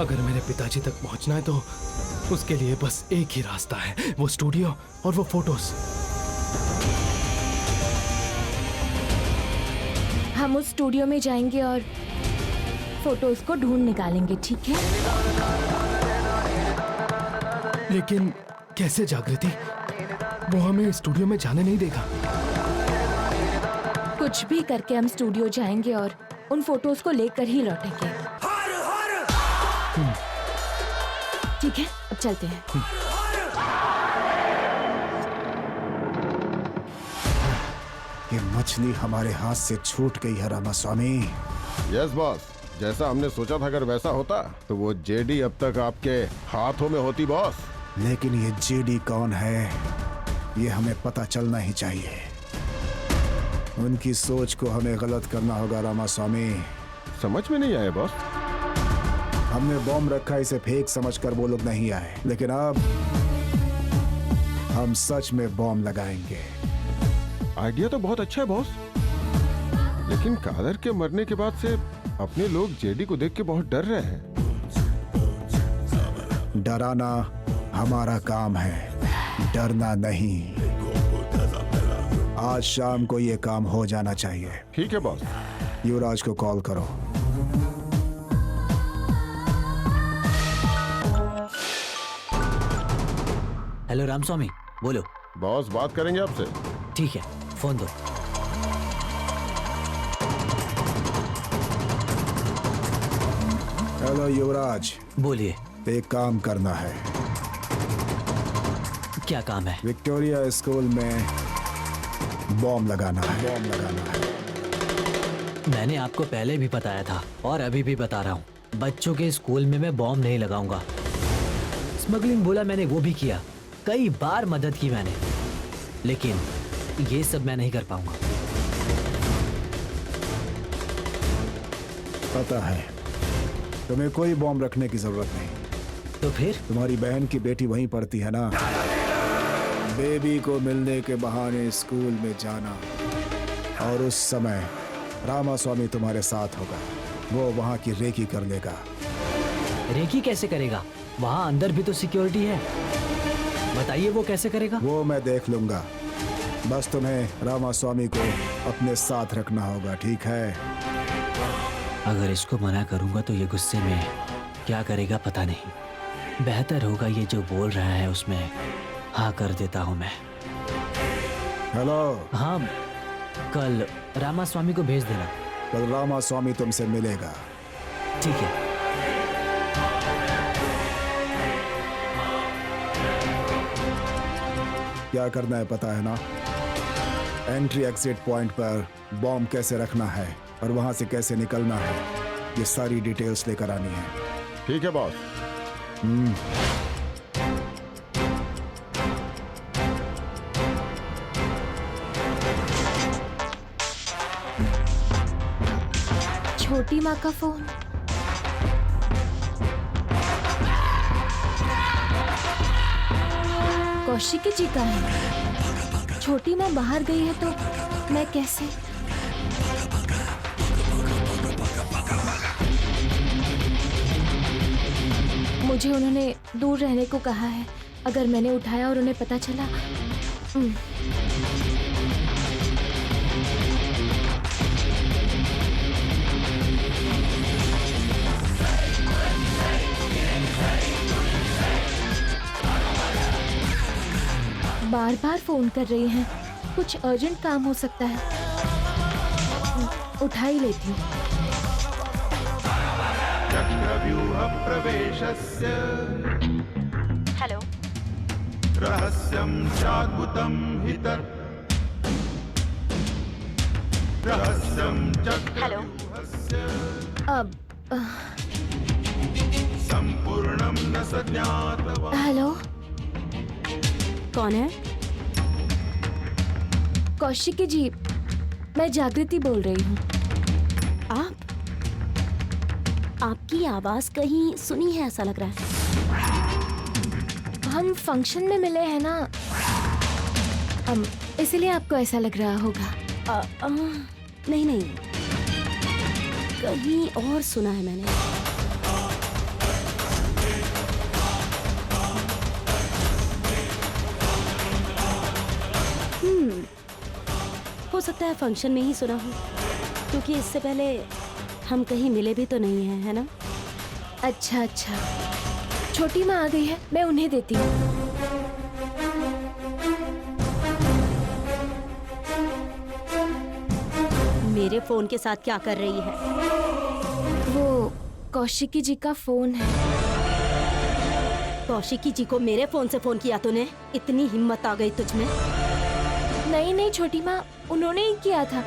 अगर मेरे पिताजी तक पहुंचना है तो उसके लिए बस एक ही रास्ता है, वो स्टूडियो और वो फोटोज। हम उस स्टूडियो में जाएंगे और फोटोज को ढूंढ निकालेंगे, ठीक है? लेकिन कैसे जागृति? वो हमें स्टूडियो में जाने नहीं देगा। कुछ भी करके हम स्टूडियो जाएंगे और उन फोटोज को लेकर ही लौटेंगे। ठीक है, अब चलते हैं। ये मछली हमारे हाथ से छूट गई है रामास्वामी। यस बॉस, जैसा हमने सोचा था अगर वैसा होता तो वो जेडी अब तक आपके हाथों में होती बॉस। लेकिन ये जेडी कौन है ये हमें पता चलना ही चाहिए। उनकी सोच को हमें गलत करना होगा रामास्वामी। समझ में नहीं आया बॉस। हमने बॉम्ब रखा, इसे फेक समझकर वो लोग नहीं आए, लेकिन अब हम सच में बॉम्ब लगाएंगे। आइडिया तो बहुत अच्छा है बॉस, लेकिन कादर के मरने के बाद से अपने लोग जेडी को देख के बहुत डर रहे हैं। डराना हमारा काम है, डरना नहीं। आज शाम को ये काम हो जाना चाहिए। ठीक है बॉस। युवराज को कॉल करो। हेलो रामस्वामी, बोलो। बॉस बात करेंगे आपसे। ठीक है, फोन दो। हेलो युवराज, बोलिए। एक काम करना है। क्या काम है? विक्टोरिया स्कूल में बॉम्ब लगाना है। बॉम्ब लगाना है। मैंने आपको पहले भी बताया था और अभी भी बता रहा हूँ, बच्चों के स्कूल में मैं बॉम्ब नहीं लगाऊंगा। स्मगलिंग बोला मैंने, वो भी किया, कई बार मदद की मैंने, लेकिन ये सब मैं नहीं कर पाऊंगा। पता है, तुम्हें कोई बॉम्ब रखने की जरूरत नहीं। तो फिर? तुम्हारी बहन की बेटी वहीं पढ़ती है ना। बेबी को मिलने के बहाने स्कूल में जाना, और उस समय रामास्वामी तुम्हारे साथ होगा। वो वहां की रेकी कर लेगा। रेकी कैसे करेगा? वहां अंदर भी तो सिक्योरिटी है, बताइए वो कैसे करेगा? वो मैं देख लूंगा, बस तुम्हें रामास्वामी को अपने साथ रखना होगा, ठीक है? अगर इसको मना करूंगा तो ये गुस्से में क्या करेगा पता नहीं। बेहतर होगा ये जो बोल रहा है उसमें हाँ कर देता हूँ मैं। हेलो। हाँ, कल रामास्वामी को भेज देना। कल रामास्वामी तुमसे मिलेगा। ठीक है। क्या करना है पता है ना? एंट्री एग्जिट पॉइंट पर बॉम्ब कैसे रखना है और वहां से कैसे निकलना है, ये सारी डिटेल्स लेकर आनी है। ठीक है बॉस। छोटी माँ का फोन। कौशिकी जी का है। छोटी माँ बाहर गई है तो मैं कैसे? मुझे उन्होंने दूर रहने को कहा है। अगर मैंने उठाया और उन्हें पता चला। बार बार फोन कर रही हैं, कुछ अर्जेंट काम हो सकता है। उठा ही लेती हूँ। हेलो। रहस्यं चाद्भुतं हितत् रहस्यं हेलो। अब संपूर्णं न सज्ञातवान्। हेलो, कौन है? कौशिकी जी, मैं जागृति बोल रही हूँ। आपकी आवाज कहीं सुनी है ऐसा लग रहा है। हम फंक्शन में मिले हैं ना, इसलिए आपको ऐसा लग रहा होगा। नहीं, कहीं और सुना है मैंने। सकता है फंक्शन में ही सुना हो, क्योंकि इससे पहले हम कहीं मिले भी तो नहीं हैं, है ना? अच्छा अच्छा, छोटी माँ आ गई है, मैं उन्हें देती हूँ। मेरे फोन के साथ क्या कर रही है? वो कौशिकी जी का फोन है। कौशिकी जी को मेरे फोन से फोन किया तूने? इतनी हिम्मत आ गई तुझमें? नहीं नहीं छोटी माँ, उन्होंने ही किया था,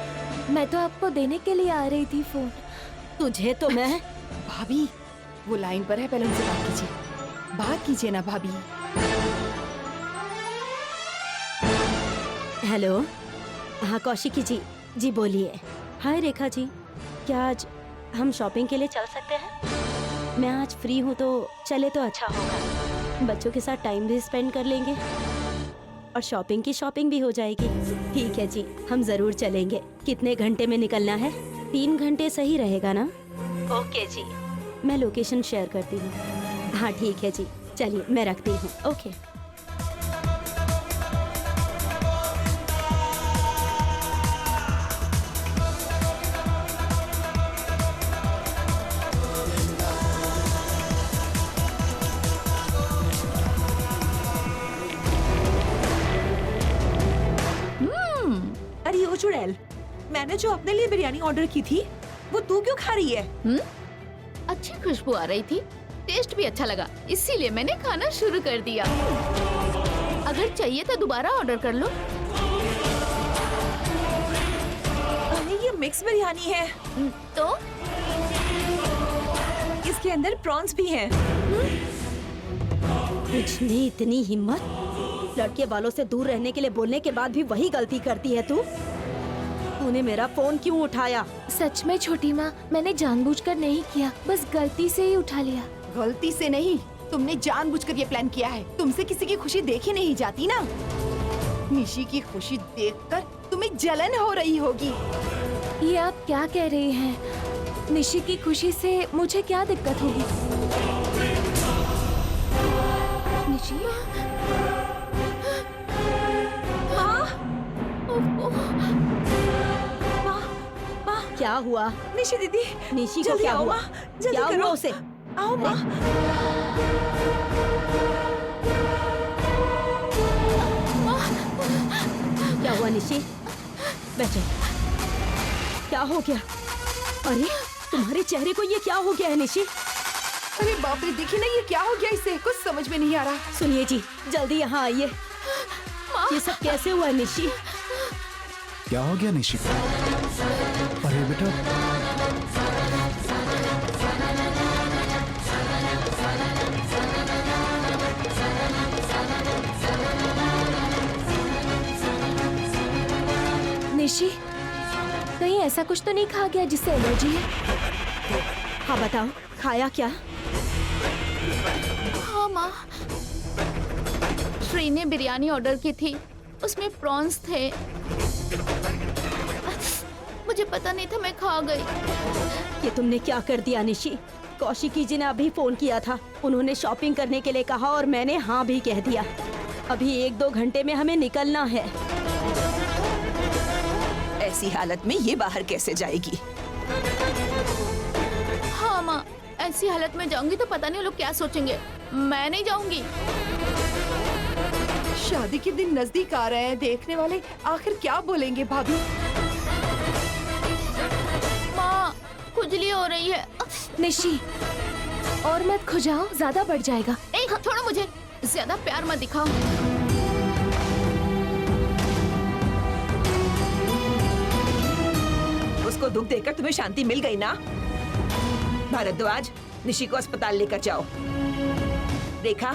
मैं तो आपको देने के लिए आ रही थी फोन। तुझे तो मैं भाभी वो लाइन पर है, पहले उनसे बात कीजिए ना भाभी। हेलो, हाँ कौशिकी जी, जी बोलिए। हाय रेखा जी, क्या आज हम शॉपिंग के लिए चल सकते हैं? मैं आज फ्री हूँ तो चले तो अच्छा होगा। बच्चों के साथ टाइम भी स्पेंड कर लेंगे और शॉपिंग की शॉपिंग भी हो जाएगी। ठीक है जी, हम जरूर चलेंगे। कितने घंटे में निकलना है? 3 घंटे सही रहेगा ना? ओके जी, मैं लोकेशन शेयर करती हूँ। हाँ ठीक है जी, चलिए मैं रखती हूँ। ओके। अरे ओ चुड़ैल, मैंने जो अपने लिए बिरयानी ऑर्डर की थी वो तू क्यों खा रही है? अच्छी खुशबू आ रही थी, टेस्ट भी अच्छा लगा, इसीलिए मैंने खाना शुरू कर दिया। अगर चाहिए तो दोबारा ऑर्डर कर लो। अरे ये मिक्स बिरयानी है। तो इसके अंदर प्रॉन्स भी हैं। तुझमें इतनी हिम्मत? लड़के वालों से दूर रहने के लिए बोलने के बाद भी वही गलती करती है तू? तूने मेरा फोन क्यों उठाया? सच में छोटी माँ, मैंने जानबूझकर नहीं किया, बस गलती से ही उठा लिया। गलती से नहीं, तुमने जानबूझकर ये प्लान किया है। तुमसे किसी की खुशी देखी नहीं जाती ना। निशी की खुशी देखकर तुम्हें जलन हो रही होगी। ये आप क्या कह रही हैं? निशी की खुशी से मुझे क्या दिक्कत होगी? निशी? क्या हुआ? निशी दीदी, निशी को जल्दी क्या आओ हुआ? माँ, जल्दी क्या करो। हुआ उसे? आओ माँ। क्या हुआ निशी? बैठो। क्या हो गया? अरे तुम्हारे चेहरे को ये क्या हो गया है निशी? अरे बाप रे, देखिए ना ये क्या हो गया इसे, कुछ समझ में नहीं आ रहा। सुनिए जी, जल्दी यहाँ आइए। ये सब कैसे हुआ निशी? क्या हो गया निशी को? अरे बेटा, निशी, कहीं ऐसा कुछ तो नहीं खा गया जिससे एलर्जी है? हाँ बताओ, खाया क्या? हाँ माँ, श्री ने बिरयानी ऑर्डर की थी, उसमें प्रॉन्स थे। मुझे पता नहीं था, मैं खा गई। ये तुमने क्या कर दिया निशी? कौशिकी जी ने अभी फोन किया था, उन्होंने शॉपिंग करने के लिए कहा और मैंने हाँ भी कह दिया। अभी 1-2 घंटे में हमें निकलना है। ऐसी हालत में ये बाहर कैसे जाएगी? हाँ माँ, ऐसी हालत में जाऊंगी तो पता नहीं लोग क्या सोचेंगे। मैं नहीं जाऊंगी। शादी के दिन नजदीक आ रहे हैं, देखने वाले आखिर क्या बोलेंगे भाभी। माँ, खुजली हो रही है। निशी, और मत खुजाओ, ज्यादा बढ़ जाएगा। ए, छोड़ो मुझे, ज्यादा प्यार मत दिखाओ। उसको दुख देकर तुम्हें शांति मिल गई ना? भारद्वाज, निशी को अस्पताल लेकर जाओ। रेखा,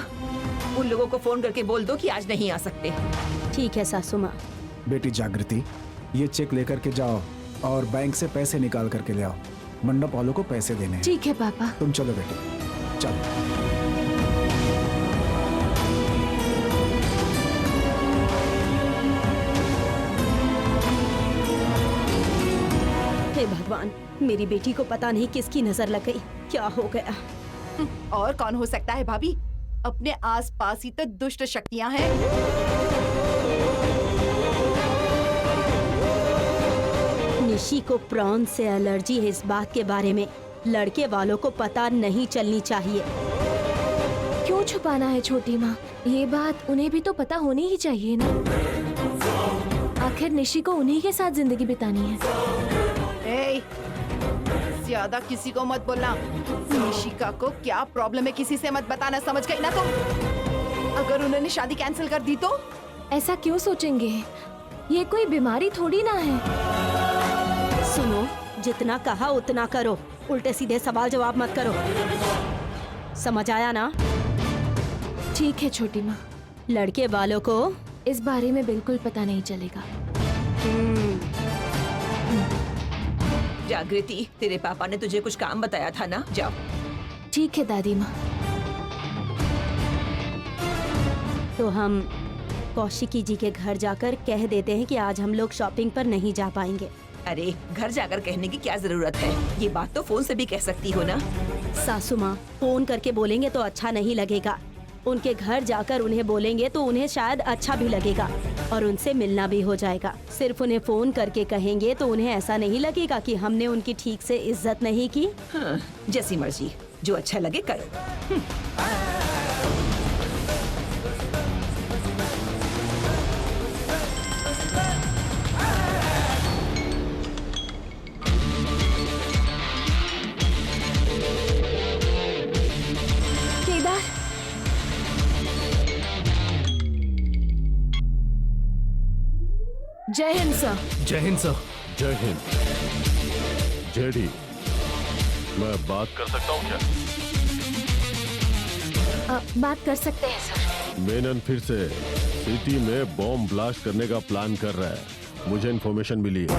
उन लोगों को फोन करके बोल दो कि आज नहीं आ सकते। ठीक है सासू माँ। बेटी जागृति, ये चेक लेकर के जाओ और बैंक से पैसे निकाल करके ले आओ। मंडप वालों को पैसे देने हैं। ठीक है पापा। तुम चलो बेटी, चलो। हे भगवान, मेरी बेटी को पता नहीं किसकी नजर लग गई। क्या हो गया? और कौन हो सकता है भाभी? अपने आसपास ही तो दुष्ट शक्तियां हैं। निशी को प्रॉन से एलर्जी है, इस बात के बारे में लड़के वालों को पता नहीं चलनी चाहिए। क्यों छुपाना है छोटी माँ? ये बात उन्हें भी तो पता होनी ही चाहिए ना। आखिर निशी को उन्हीं के साथ जिंदगी बितानी है। ए, ज्यादा किसी को मत बोलना। निशिका को क्या प्रॉब्लम है किसी से मत बताना, समझ गई ना तुम? अगर उन्होंने शादी कैंसिल कर दी तो? ऐसा क्यों सोचेंगे? ये कोई बीमारी थोड़ी ना है। सुनो, जितना कहा उतना करो, उल्टे सीधे सवाल जवाब मत करो, समझ आया ना? ठीक है छोटी माँ, लड़के वालों को इस बारे में बिल्कुल पता नहीं चलेगा। जागृति, तेरे पापा ने तुझे कुछ काम बताया था ना? जाओ। ठीक है दादी माँ। तो हम कौशिकी जी के घर जाकर कह देते हैं कि आज हम लोग शॉपिंग पर नहीं जा पाएंगे। अरे घर जाकर कहने की क्या जरूरत है? ये बात तो फोन से भी कह सकती हो ना। सासू माँ, फोन करके बोलेंगे तो अच्छा नहीं लगेगा। उनके घर जाकर उन्हें बोलेंगे तो उन्हें शायद अच्छा भी लगेगा और उनसे मिलना भी हो जाएगा। सिर्फ उन्हें फोन करके कहेंगे तो उन्हें ऐसा नहीं लगेगा कि हमने उनकी ठीक से इज्जत नहीं की। हाँ, जैसी मर्जी, जो अच्छा लगे करो। केदार, जय हिंद सर। जय हिंद सर। जय हिंद। जेडी, मैं बात कर सकता हूँ क्या? बात कर सकते हैं सर। मेनन फिर से सिटी में बॉम्ब ब्लास्ट करने का प्लान कर रहा है, मुझे इन्फॉर्मेशन मिली है।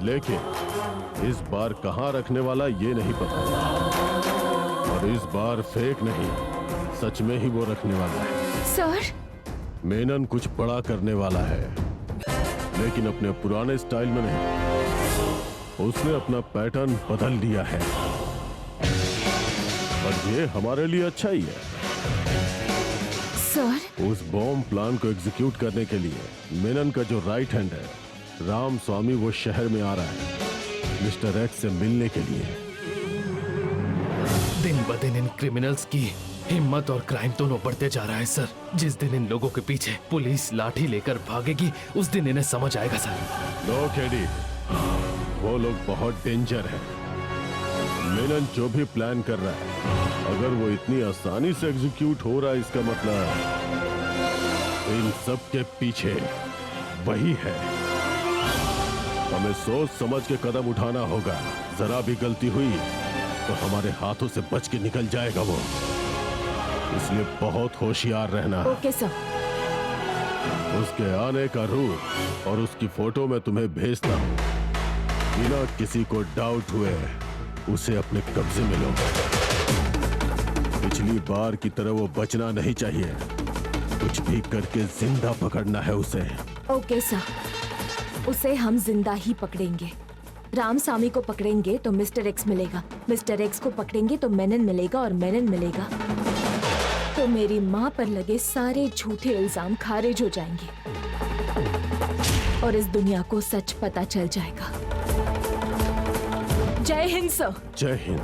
लेकिन इस बार कहाँ रखने वाला ये नहीं पता, और इस बार फेक नहीं, सच में ही वो रखने वाला है। सर, मेनन कुछ बड़ा करने वाला है, लेकिन अपने पुराने स्टाइल में नहीं। उसने अपना पैटर्न बदल दिया है और ये हमारे लिए अच्छा ही है। सर, उस बॉम्ब प्लान को एग्जीक्यूट करने के लिए मेनन का जो राइट हैंड है राम स्वामी, वो शहर में आ रहा है मिस्टर एक्स से मिलने के लिए। दिन ब दिन इन क्रिमिनल्स की हिम्मत और क्राइम दोनों बढ़ते जा रहा है सर। जिस दिन इन लोगों के पीछे पुलिस लाठी लेकर भागेगी उस दिन इन्हें समझ आएगा सर। नो केडी, वो लोग बहुत डेंजर है। मेनन जो भी प्लान कर रहा है, अगर वो इतनी आसानी से एग्जीक्यूट हो रहा है, इसका मतलब इन सब के पीछे वही है। हमें सोच समझ के कदम उठाना होगा। जरा भी गलती हुई तो हमारे हाथों से बच के निकल जाएगा वो, इसलिए बहुत होशियार रहना। Okay sir. उसके आने का रूट और उसकी फोटो मैं तुम्हें भेजता हूँ, बिना किसी को डाउट हुए उसे अपने कब्जे में लो। पिछली बार की तरह वो बचना नहीं चाहिए, कुछ भी करके जिंदा पकड़ना है उसे। ओके सर, उसे हम जिंदा ही पकड़ेंगे। राम स्वामी को पकड़ेंगे तो मिस्टर एक्स मिलेगा, मिस्टर एक्स को पकड़ेंगे तो मेनन मिलेगा, और मेनन मिलेगा तो मेरी माँ पर लगे सारे झूठे इल्जाम खारिज हो जाएंगे और इस दुनिया को सच पता चल जाएगा। जय हिंद सर। जय हिंद।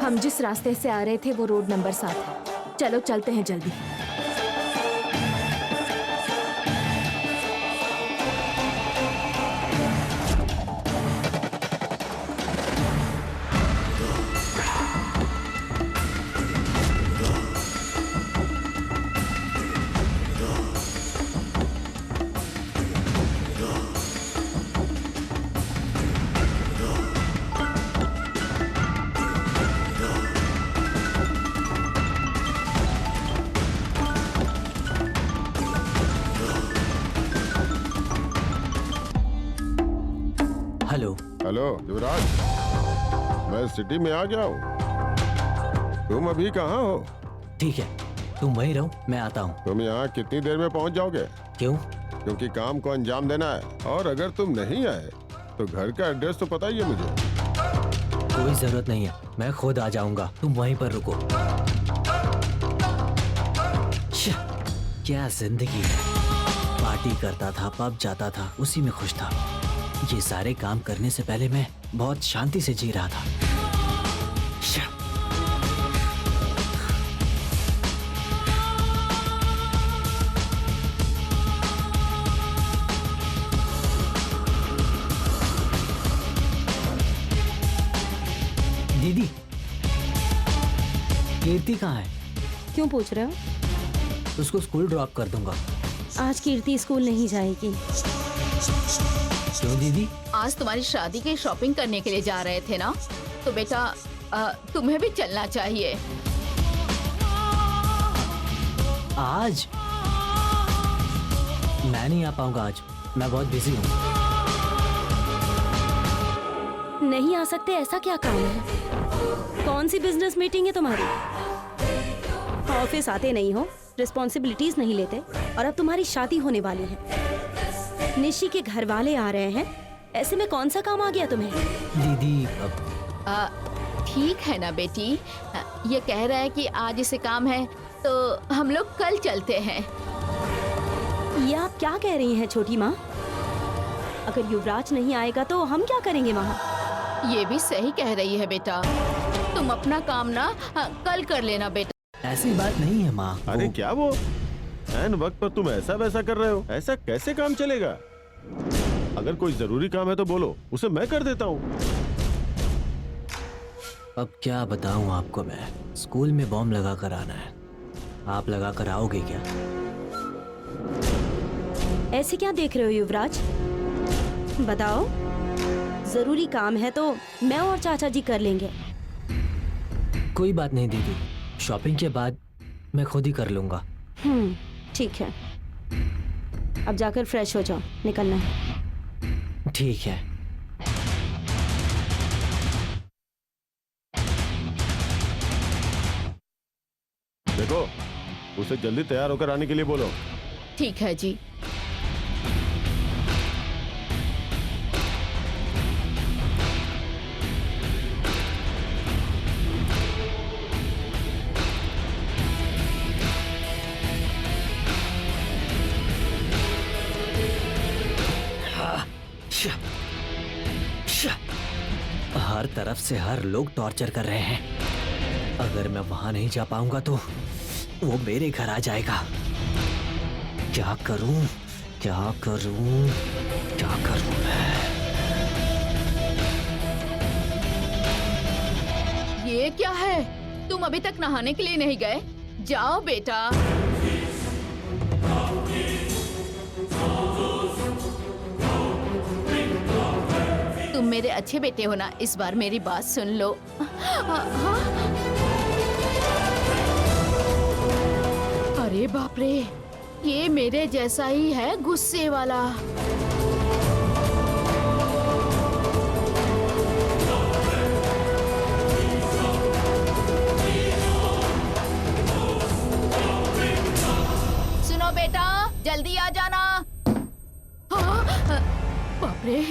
हम जिस रास्ते से आ रहे थे वो रोड नंबर 7 है। चलो चलते हैं जल्दी। हेलो युवराज, मैं सिटी में आ गया हूँ। तुम अभी कहाँ हो? ठीक है, तुम वहीं रहो, मैं आता हूँ। तुम यहाँ कितनी देर में पहुँच जाओगे? क्यों? क्योंकि काम को अंजाम देना है, और अगर तुम नहीं आए तो घर का एड्रेस तो पता ही है मुझे। कोई जरूरत नहीं है, मैं खुद आ जाऊंगा, तुम वहीं पर रुको। क्या जिंदगी है, पार्टी करता था, पब जाता था, उसी में खुश था। ये सारे काम करने से पहले मैं बहुत शांति से जी रहा था। दीदी, कीर्ति कहाँ है? क्यों पूछ रहे हो? उसको स्कूल ड्रॉप कर दूंगा। आज कीर्ति स्कूल नहीं जाएगी। क्यों दीदी? आज तुम्हारी शादी की शॉपिंग करने के लिए जा रहे थे ना, तो बेटा तुम्हें भी चलना चाहिए। आज मैं नहीं आ पाऊंगा, आज मैं बहुत बिजी हूँ। नहीं आ सकते, ऐसा क्या काम है? कौन सी बिजनेस मीटिंग है तुम्हारी? ऑफिस आते नहीं हो, रिस्पॉन्सिबिलिटीज नहीं लेते, और अब तुम्हारी शादी होने वाली है। निशी के घर वाले आ रहे हैं, ऐसे में कौन सा काम आ गया तुम्हें? दीदी ठीक है ना बेटी, ये कह रहा है कि आज इसे काम है तो हम लोग कल चलते हैं। ये आप क्या कह रही हैं छोटी माँ? अगर युवराज नहीं आएगा तो हम क्या करेंगे वहाँ? ये भी सही कह रही है बेटा, तुम अपना काम ना कल कर लेना बेटा। ऐसी बात नहीं है माँ। अरे क्या वो ऐन वक्त पर तुम ऐसा वैसा कर रहे हो? ऐसा कैसे काम चलेगा? अगर कोई जरूरी काम है तो बोलो, उसे मैं कर देता हूँ। अब क्या बताऊँ आपको, मैं स्कूल में बॉम्ब लगा कर आना है। आप लगा कर आओगे क्या? ऐसे क्या देख रहे हो युवराज? बताओ, जरूरी काम है तो मैं और चाचा जी कर लेंगे। कोई बात नहीं दीदी, शॉपिंग के बाद मैं खुद ही कर लूंगा। ठीक है, अब जाकर फ्रेश हो जाओ, निकलना है। ठीक है। देखो, उसे जल्दी तैयार होकर आने के लिए बोलो। ठीक है जी। हर तरफ से हर लोग टॉर्चर कर रहे हैं। अगर मैं वहां नहीं जा पाऊंगा तो वो मेरे घर आ जाएगा। क्या करूं, क्या करूं, क्या करूं मैं? ये क्या है? तुम अभी तक नहाने के लिए नहीं गए? जाओ बेटा। तुम मेरे अच्छे बेटे हो ना, इस बार मेरी बात सुन लो। अरे बाप रे, ये मेरे जैसा ही है, गुस्से वाला। सुनो बेटा, जल्दी आ जाना। बाप रे।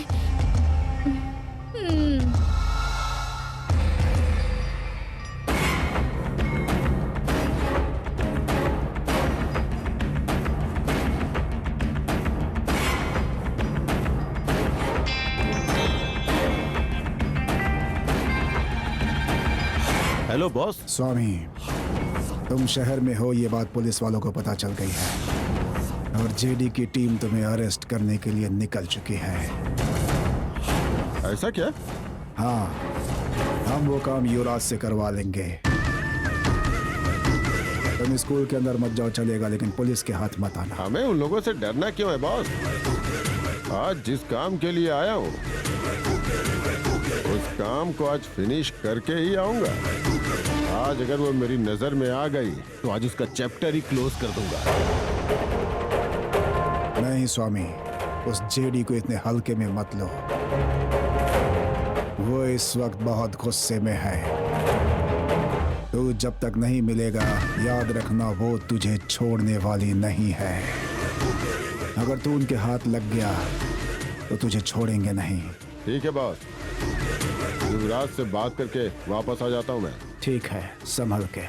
Hello boss. स्वामी, तुम शहर में हो, ये बात पुलिस वालों को पता चल गई है और जेडी की टीम तुम्हें अरेस्ट करने के लिए निकल चुकी है। ऐसा क्या? हाँ, हम वो काम युवराज से करवा लेंगे। तुम स्कूल के अंदर मत जाओ, चलेगा, लेकिन पुलिस के हाथ मत आना। हमें उन लोगों से डरना क्यों है बॉस? आज जिस काम के लिए आया हूँ उस काम को आज फिनिश करके ही आऊंगा। आज अगर वो मेरी नजर में आ गई तो आज उसका चैप्टर ही क्लोज कर दूंगा। नहीं स्वामी, उस जेडी को इतने हल्के में मत लो। वो इस वक्त बहुत गुस्से में है। तू जब तक नहीं मिलेगा, याद रखना वो तुझे छोड़ने वाली नहीं है। अगर तू उनके हाथ लग गया तो तुझे छोड़ेंगे नहीं। ठीक है बॉस, युवराज से बात करके वापस आ जाता हूँ मैं। ठीक है, संभल के।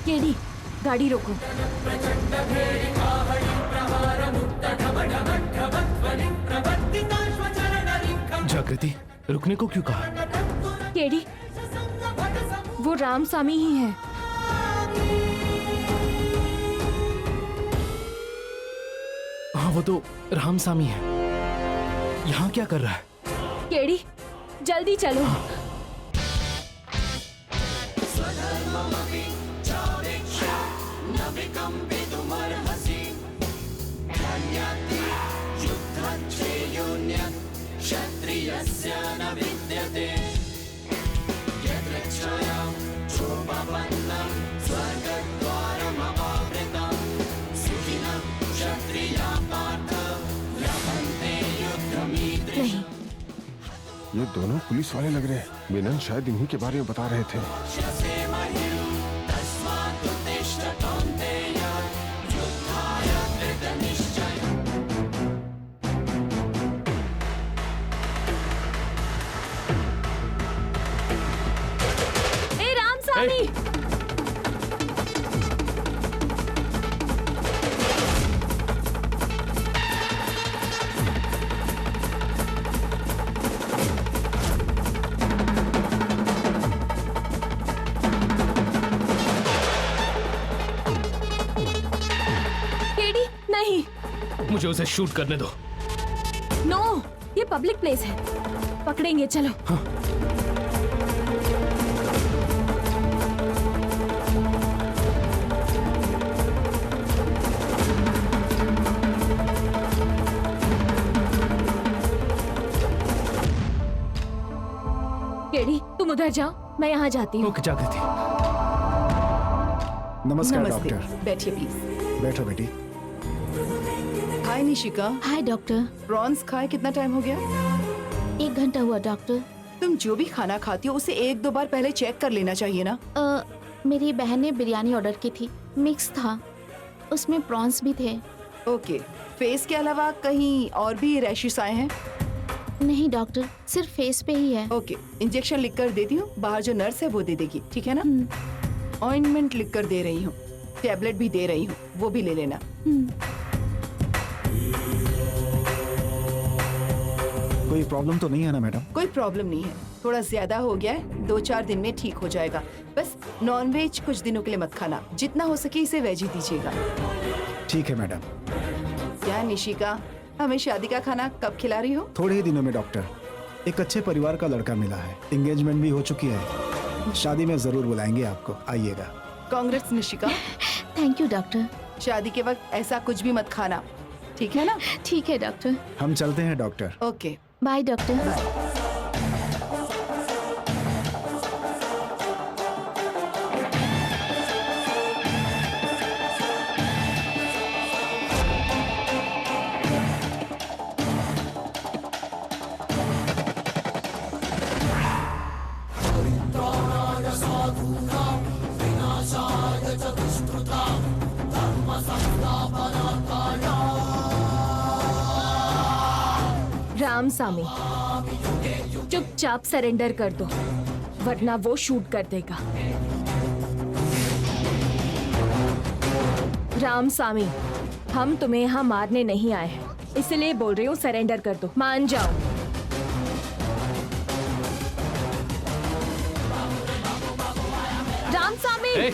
केडी, गाड़ी रोको। जागृति, रुकने को क्यों कहा? केडी, वो रामसामी ही है। हाँ, वो तो रामसामी है। यहाँ क्या कर रहा है? केडी, जल्दी चलो। नहीं, ये दोनों पुलिस वाले लग रहे हैं। मिलन शायद इन्हीं के बारे में बता रहे थे। ए रामसामी! केडी, नहीं। मुझे उसे शूट करने दो। नो, ये पब्लिक प्लेस है। पकड़ेंगे, चलो। केडी, तुम उधर जाओ, मैं यहाँ जाती हूँ। ओके जागृति। नमस्कार नमस्ते, डॉक्टर। बैठिए प्लीज। बैठो बेटी। हाय निशिका, हाय डॉक्टर। प्रॉन्स खाए कितना टाइम हो गया? 1 घंटा हुआ डॉक्टर। तुम जो भी खाना खाती हो उसे 1-2 बार पहले चेक कर लेना चाहिए ना। मेरी बहन ने बिरयानी ऑर्डर की थी, मिक्स था, उसमें प्रॉन्स भी थे। ओके, फेस के अलावा कहीं और भी रैशेस आए हैं? नहीं डॉक्टर, सिर्फ फेस पे ही है। ओके, इंजेक्शन लिख कर देती हूँ, बाहर जो नर्स है वो दे देगी, ठीक है ना? ऑइंटमेंट लिख कर दे रही हूँ, टैबलेट भी दे रही हूँ, वो भी ले लेना। कोई प्रॉब्लम तो नहीं है ना मैडम? कोई प्रॉब्लम नहीं है, थोड़ा ज्यादा हो गया है, 2-4 दिन में ठीक हो जाएगा। बस नॉनवेज कुछ दिनों के लिए मत खाना, जितना हो सके इसे वेज ही दीजिएगा। ठीक है मैडम। क्या निशिका, हमें शादी का खाना कब खिला रही हो? थोड़े ही दिनों में डॉक्टर। एक अच्छे परिवार का लड़का मिला है, एंगेजमेंट भी हो चुकी है। शादी में जरूर बुलाएंगे आपको, आइएगा। Congress Nishika. Thank you doctor. शादी के वक्त ऐसा कुछ भी मत खाना, ठीक है ना? ठीक है डॉक्टर। हम चलते हैं doctor. Okay, by doctor. Ramasamy, चुपचाप सरेंडर कर दो, वरना वो शूट कर देगा। रामसामी, हम तुम्हें यहाँ मारने नहीं आए हैं, इसलिए बोल रही हूँ सरेंडर कर दो, मान जाओ। रामसामी! ए!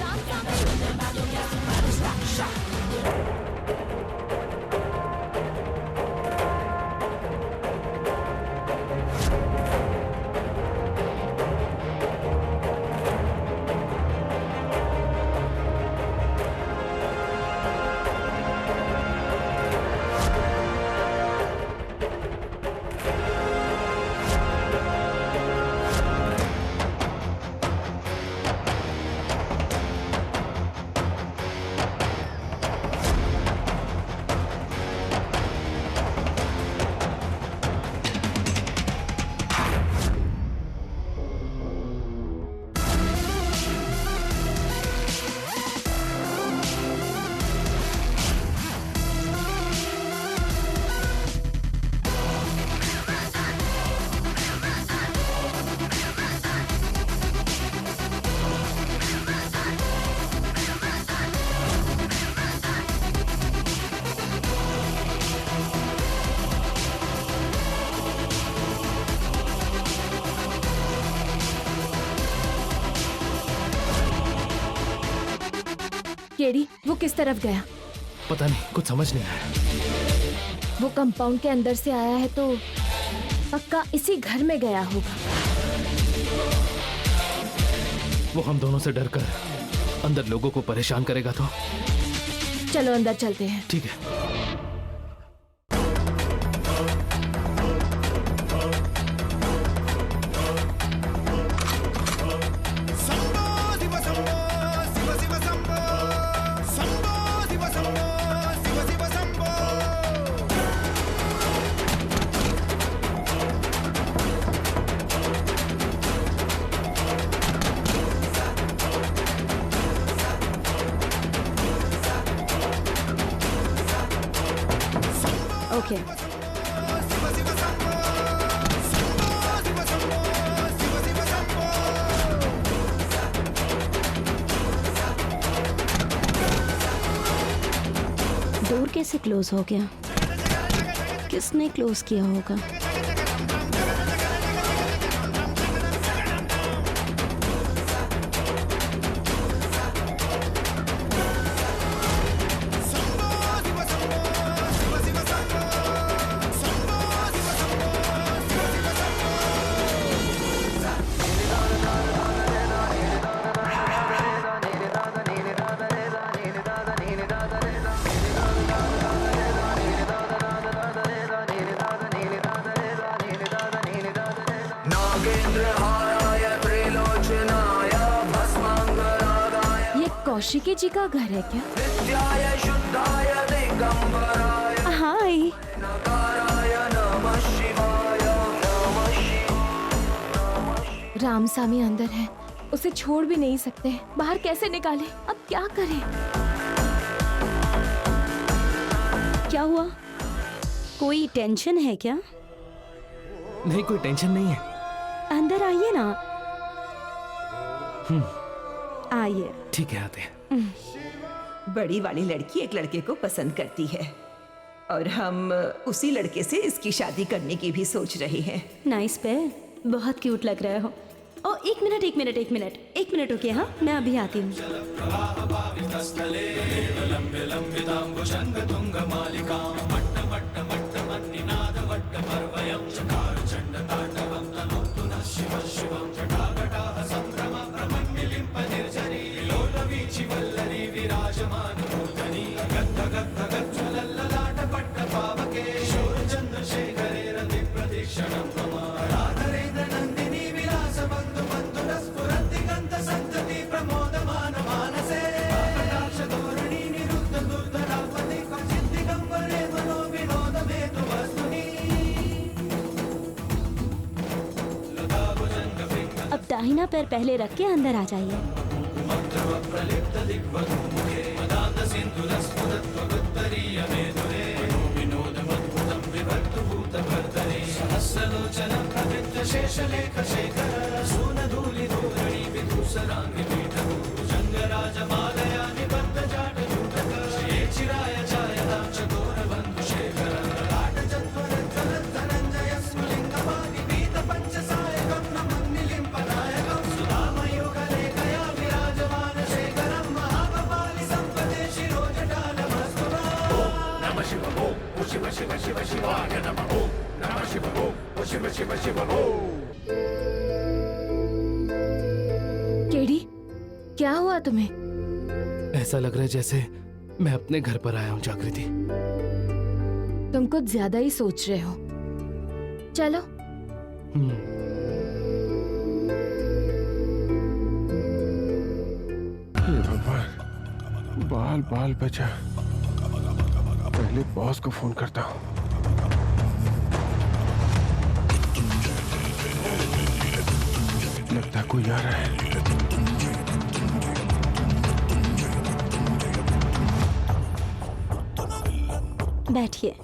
केडी, वो किस तरफ गया? पता नहीं, कुछ समझ नहीं आया। वो कंपाउंड के अंदर से आया है तो पक्का इसी घर में गया होगा। वो हम दोनों से डर कर अंदर लोगों को परेशान करेगा तो? चलो अंदर चलते हैं। ठीक है। ओके। डोर कैसे क्लोज हो गया? किसने क्लोज किया होगा? कौशिकी जी का घर है क्या? हाय। रामसामी अंदर है, उसे छोड़ भी नहीं सकते। बाहर कैसे निकाले? अब क्या करें? क्या हुआ? कोई टेंशन है क्या? नहीं, कोई टेंशन नहीं है। अंदर आइए ना। आइए। ठीक है, आते हैं। बड़ी वाली लड़की एक लड़के को पसंद करती है और हम उसी लड़के से इसकी शादी करने की भी सोच रहे हैं। नाइस पे, बहुत क्यूट लग रहे हो। ओ एक मिनट रुकिए। हाँ, मैं अभी आती हूँ। अब दाहिना पैर पहले रख के अंदर आ जाइए। केडी, क्या हुआ तुम्हें? ऐसा लग रहा है जैसे मैं अपने घर पर आया हूँ जागृति। तुम कुछ ज्यादा ही सोच रहे हो। चलो। भगवान, बाल बाल बचा। पहले बॉस को फोन करता हूँ। लगता कोई आ रहा है। बैठिए।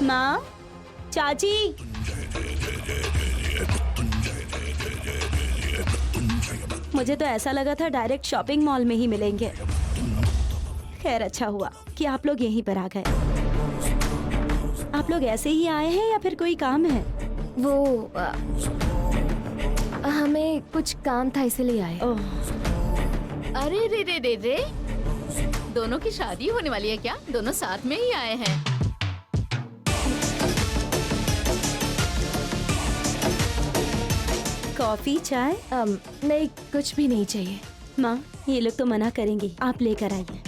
माँ, चाची। मुझे तो ऐसा लगा था डायरेक्ट शॉपिंग मॉल में ही मिलेंगे। खैर अच्छा हुआ कि आप लोग यहीं पर आ गए। आप लोग ऐसे ही आए हैं या फिर कोई काम है? वो हमें कुछ काम था इसलिए आए। ओह, अरे रे रे रे रे, दोनों की शादी होने वाली है क्या? दोनों साथ में ही आए हैं। कॉफी चाय? नहीं, कुछ भी नहीं चाहिए। माँ, ये लोग तो मना करेंगे, आप लेकर आइए।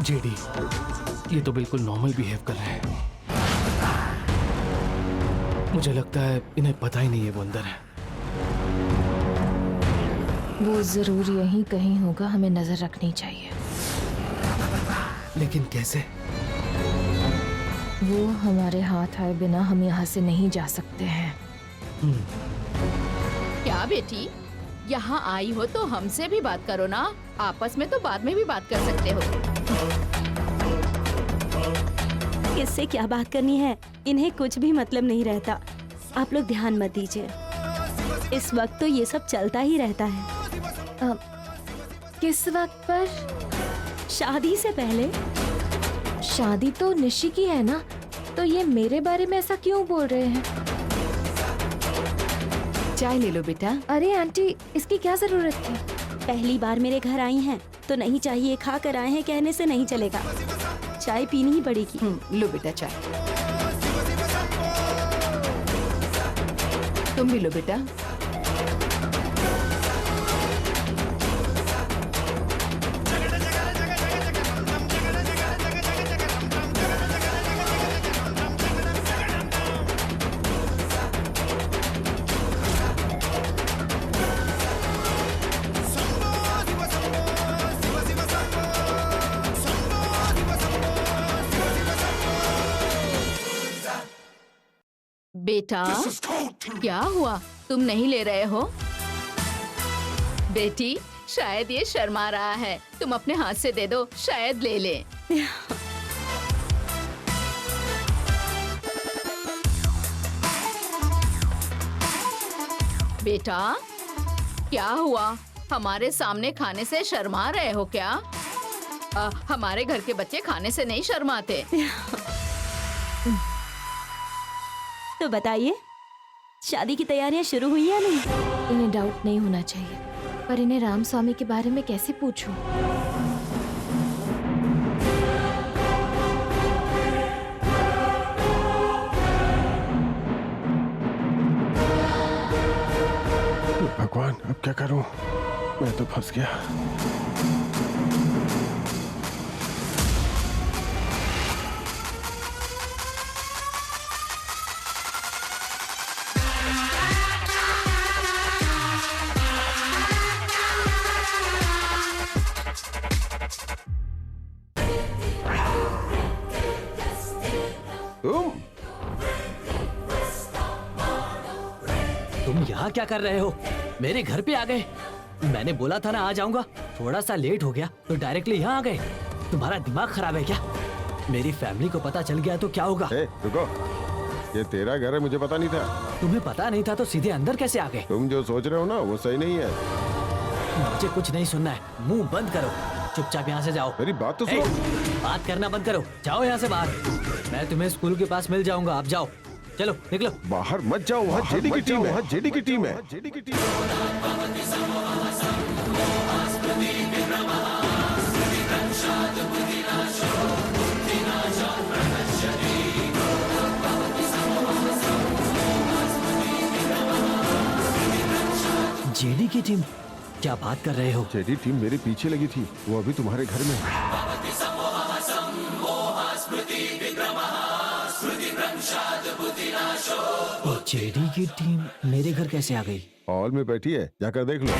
जेडी, ये तो बिल्कुल नॉर्मल बिहेव कर रहे हैं। मुझे लगता है इन्हें पता ही नहीं है वो अंदर है। वो जरूर यहीं कहीं होगा, हमें नजर रखनी चाहिए। लेकिन कैसे? वो हमारे हाथ आए बिना हम यहाँ से नहीं जा सकते हैं। क्या बेटी, यहाँ आई हो तो हमसे भी बात करो ना। आपस में तो बाद में भी बात कर सकते हो। किससे क्या बात करनी है, इन्हें कुछ भी मतलब नहीं रहता। आप लोग ध्यान मत दीजिए, इस वक्त तो ये सब चलता ही रहता है। किस वक्त पर? शादी से पहले। शादी तो निशी की है ना, तो ये मेरे बारे में ऐसा क्यों बोल रहे हैं? चाय ले लो बेटा। अरे आंटी, इसकी क्या जरूरत थी? पहली बार मेरे घर आई हैं तो नहीं चाहिए, खा कर आए हैं कहने से नहीं चलेगा, चाय पीनी ही पड़ेगी। लो बेटा चाय। तुम भी लो बेटा। बेटा, क्या हुआ? तुम नहीं ले रहे हो? बेटी, शायद ये शर्मा रहा है। तुम अपने हाथ से दे दो, शायद ले ले। बेटा, क्या हुआ? हमारे सामने खाने से शर्मा रहे हो क्या? हमारे घर के बच्चे खाने से नहीं शर्माते। तो बताइए, शादी की तैयारियां शुरू हुई या नहीं? इन्हें डाउट नहीं होना चाहिए, पर इन्हें राम स्वामी के बारे में कैसे पूछूं? भगवान, अब क्या करूं? मैं तो फंस गया। तुम यहाँ क्या कर रहे हो? मेरे घर पे आ गए। मैंने बोला था ना आ जाऊंगा, थोड़ा सा लेट हो गया तो डायरेक्टली यहाँ आ गए। तुम्हारा दिमाग खराब है क्या? मेरी फैमिली को पता चल गया तो क्या होगा? रुको, ये तेरा घर है, मुझे पता नहीं था। तुम्हें पता नहीं था तो सीधे अंदर कैसे आ गए? तुम जो सोच रहे हो ना वो सही नहीं है। मुझे कुछ नहीं सुनना है, मुंह बंद करो, चुपचाप यहाँ से जाओ। मेरी बात तो सुनो। बात करना बंद करो, जाओ यहाँ से बाहर। मैं तुम्हें स्कूल के पास मिल जाऊंगा, आप जाओ, चलो निकलो। बाहर मत जाओ, वहाँ जेडी की टीम है, वहाँ जेडी की टीम है। जेडी की टीम जेडी की टीम? क्या बात कर रहे हो? जेडी टीम मेरे पीछे लगी थी, वो अभी तुम्हारे घर में है। जेडी की टीम मेरे घर कैसे आ गई? हॉल में बैठी है, जाकर देख लो।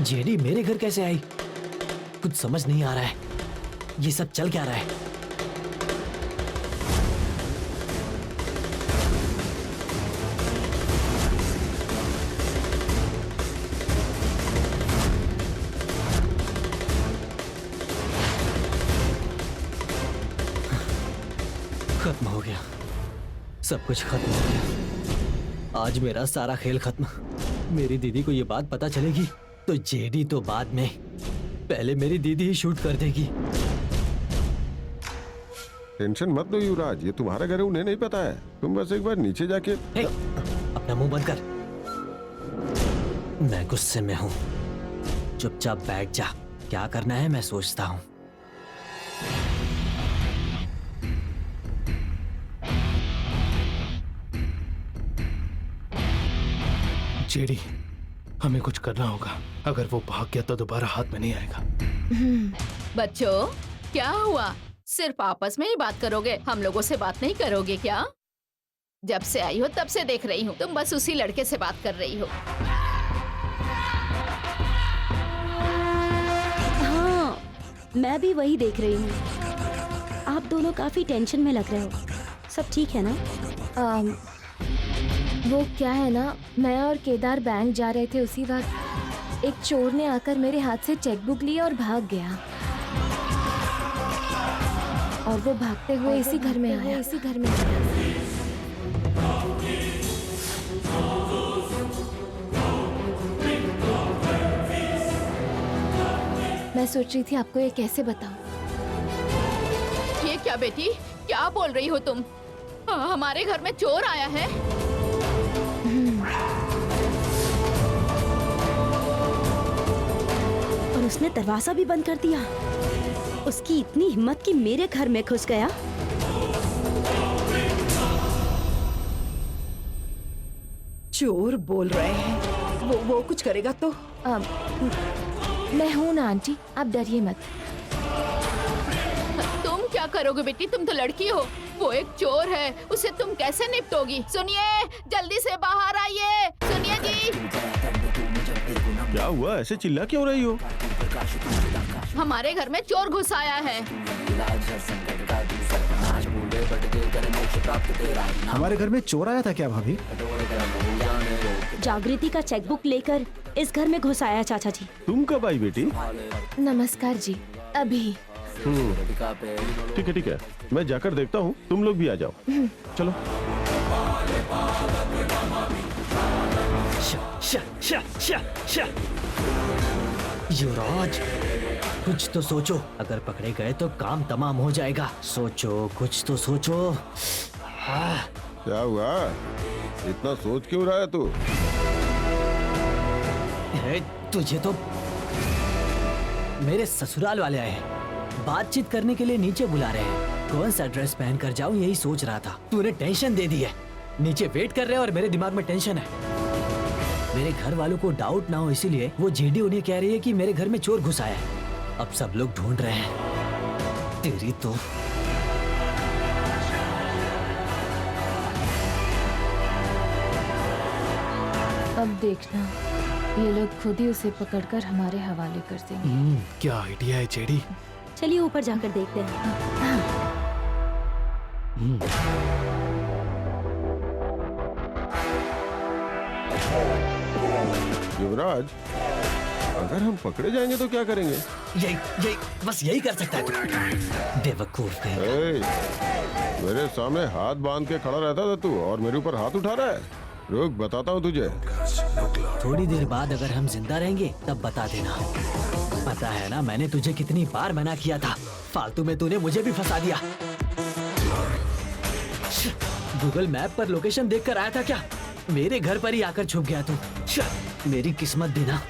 जेडी मेरे घर कैसे आई? कुछ समझ नहीं आ रहा है। ये सब चल क्या रहा है? खत्म हो गया, सब कुछ खत्म हो गया। आज मेरा सारा खेल खत्म। मेरी दीदी को ये बात पता चलेगी तो जेडी तो बाद में, पहले मेरी दीदी ही शूट कर देगी। टेंशन मत लो युवराज, ये तुम्हारा घर है, उन्हें नहीं पता है। तुम बस एक बार नीचे जाके हे, अपना मुंह बंद कर। मैं गुस्से में हूँ, चुपचाप बैठ जा। क्या करना है मैं सोचता हूँ। जेडी, हमें कुछ करना होगा। अगर वो भाग गया तो दोबारा हाथ में नहीं आएगा। बच्चों, क्या हुआ? सिर्फ आपस में ही बात करोगे, हम लोगों से बात नहीं करोगे क्या? जब से आई हो तब से देख रही हूँ, तुम बस उसी लड़के से बात कर रही हो। हाँ, मैं भी वही देख रही हूँ। आप दोनों काफी टेंशन में लग रहे हो। सब ठीक है ना? वो क्या है ना, मैं और केदार बैंक जा रहे थे, उसी वक्त एक चोर ने आकर मेरे हाथ से चेकबुक ली और भाग गया। और वो भागते हुए इसी घर में आया। मैं सोच रही थी आपको ये कैसे बताऊं। ये क्या बेटी, क्या बोल रही हो तुम? हमारे घर में चोर आया है? और उसने दरवाजा भी बंद कर दिया। उसकी इतनी हिम्मत कि मेरे घर में घुस गया। चोर बोल रहे हैं, वो कुछ करेगा तो? मैं हूं ना आंटी, आप डरिए मत। तुम क्या करोगे बेटी? तुम तो लड़की हो, वो एक चोर है, उसे तुम कैसे निपटोगी? सुनिए, जल्दी से बाहर आइए। सुनिए जी। क्या हुआ? ऐसे चिल्ला क्यों रही हो? हमारे घर में चोर घुस आया है। हमारे घर में चोर आया था क्या भाभी? जागृति का चेकबुक लेकर इस घर में घुस आया चाचा जी। तुम कब आई बेटी? नमस्कार जी, अभी। ठीक है, मैं जाकर देखता हूँ, तुम लोग भी आ जाओ। चलो। युवराज, कुछ तो सोचो। अगर पकड़े गए तो काम तमाम हो जाएगा। सोचो, कुछ तो सोचो। क्या हुआ? इतना सोच क्यों रहा है तू? तुझे तो मेरे ससुराल वाले आए हैं, बातचीत करने के लिए नीचे बुला रहे हैं। कौन सा ड्रेस पहन कर जाऊं यही सोच रहा था। तूने टेंशन दे दी है। नीचे वेट कर रहे हैं और मेरे दिमाग में टेंशन है। मेरे घर वालों को डाउट ना हो इसीलिए वो जेडी उन्हें कह रही है कि मेरे घर में चोर घुस आया है। अब सब लोग ढूंढ रहे हैं। तेरी तो अब देखना, ये लोग खुद ही उसे पकड़कर हमारे हवाले कर देंगे। क्या आइडिया है जेडी? चलिए ऊपर जाकर देखते हैं। युवराज, अगर हम पकड़े जाएंगे तो क्या करेंगे? बस यही कर सकता है तू। बेवकूफ है। मेरे सामने हाथ बांध के खड़ा रहता था तू और मेरे ऊपर हाथ उठा रहा है। रुक, बताता हूँ तुझे। थोड़ी देर बाद अगर हम जिंदा रहेंगे तब बता देना। पता है ना मैंने तुझे कितनी बार मना किया था, फालतू में तूने मुझे भी फंसा दिया। गूगल मैप पर लोकेशन देखकर आया था क्या? मेरे घर पर ही आकर छुप गया तू। मेरी किस्मत भी ना।